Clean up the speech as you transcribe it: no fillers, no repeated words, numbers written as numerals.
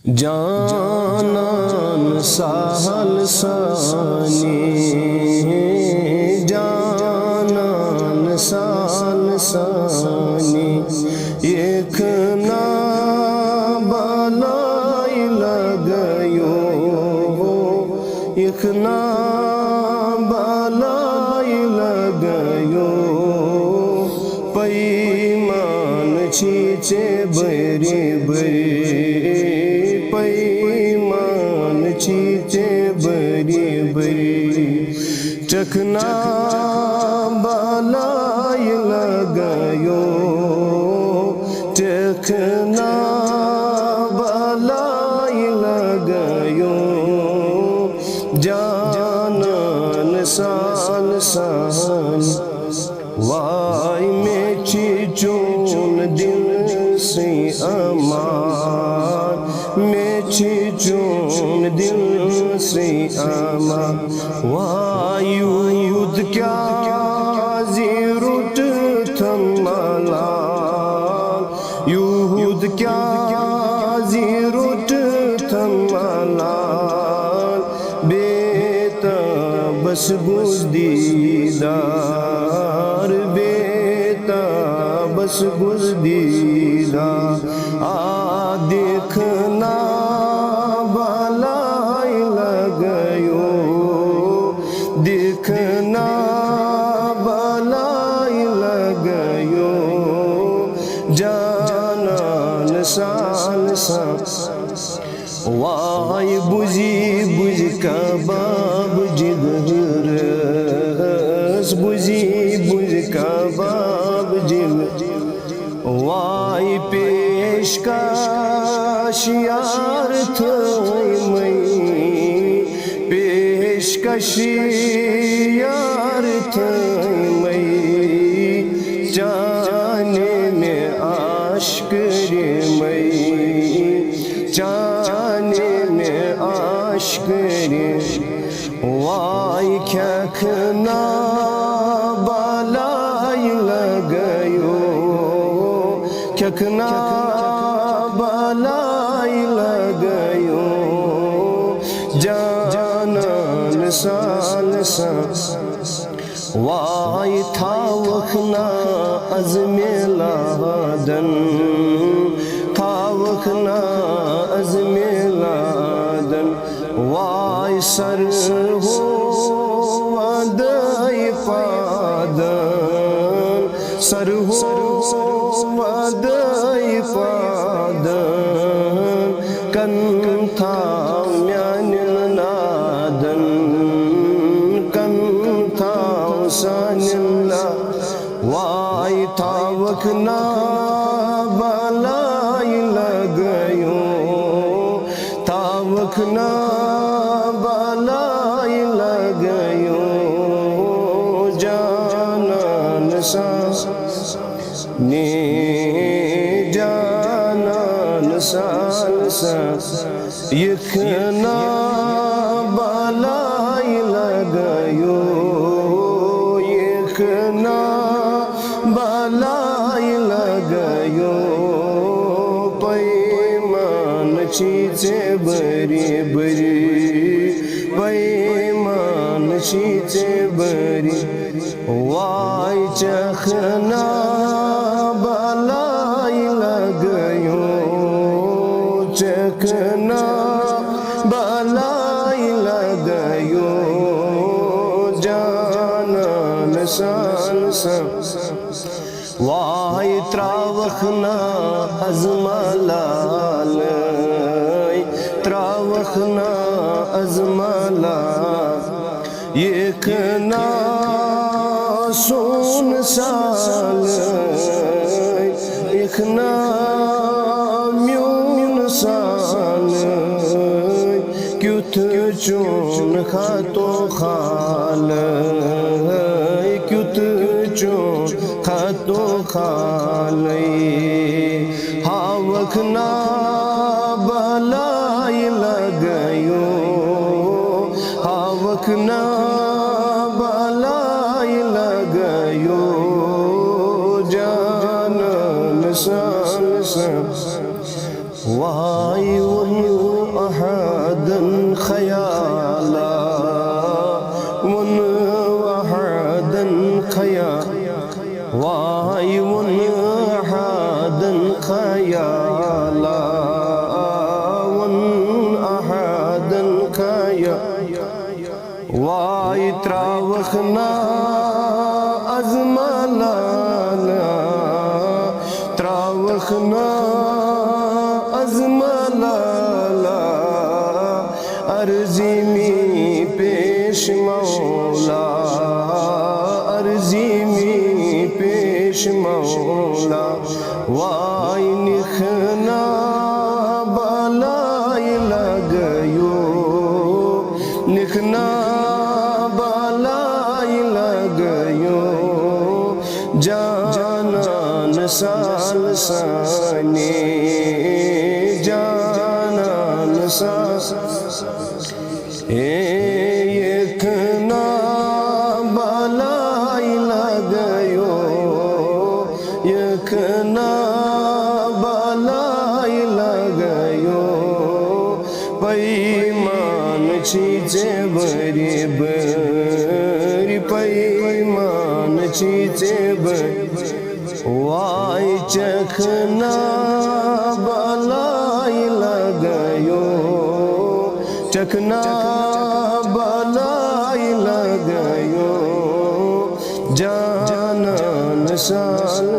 जानन सहल सानी जानन सहल सानी एक ना बलाई लगयो एक ना बलाई लगयो पैमान छीचे बरी बरी पैमान छीचे बरी बरी चखना बलाई लगयो चखना बलाई लगयो जानन साल सहन वाई में चून दिल से अमान में चून दिल से अमान वायु युद्ध क्या जीरुट थमला युद्ध क्या जीरुट थमला बेता बस बुज़दीदार बेता बस बुज़दीदार आ देखना बलाई लगयो देखना बलाई लगयो जानन साल वाई बुझी बुझ कबाब जिगरस बुझी बुझ कबाब जिग वाई पेशकश यार थई पेशकश यार थई जाने में आश्क रे जाने में आश्क रे वाई ख्याखना बलाई लगयो ख्याखना बलाई लगयो जानन साल वाई था वखना अज़मेलादन था वखना अज़मेलादन वाई सर हो वदई पादन सर हो वदई पादन कंथा म्यानिल नादन कंथा सानिल्ला वाई था वखना बलाई लगयो था वखना बलाई लगयो जानन ने जानन साल यखना बलाई लगयो यखना बलाई लगयो पैमान छीचे बरी बरी पैमान छीचे बरी वाई चखना बलाई लगयो चखना बलाई लगयो जानन साल वाई त्रावखना अज़मलाल त्रावखना अज़मला यखना सोन साल यखना म्यून साल क्युथ चून खातो खाल क्युथ चून खातो खाल हावखना बलाई लगयो हावखना बलाई लगयो जानन साल वायु खयाला वन अहदन खया वाई वन अहदन खयाला वन अहदन खया वाई त्रावखना अज़मलाला त्रावखना अज़मलाला अर्ज़ी में पेश मौला अर्ज़ी में पेश मौला वाई निखना बालाई लगयो निखना बालाई लगयो जानन साल साने जानन एकना बालाई लगयो एकना बालाई लगयो पैमान चीजे बरी बरी पैमान चीजे बरी वाई चखना बालाई लगयो चखना बालाई लगयो जानन साल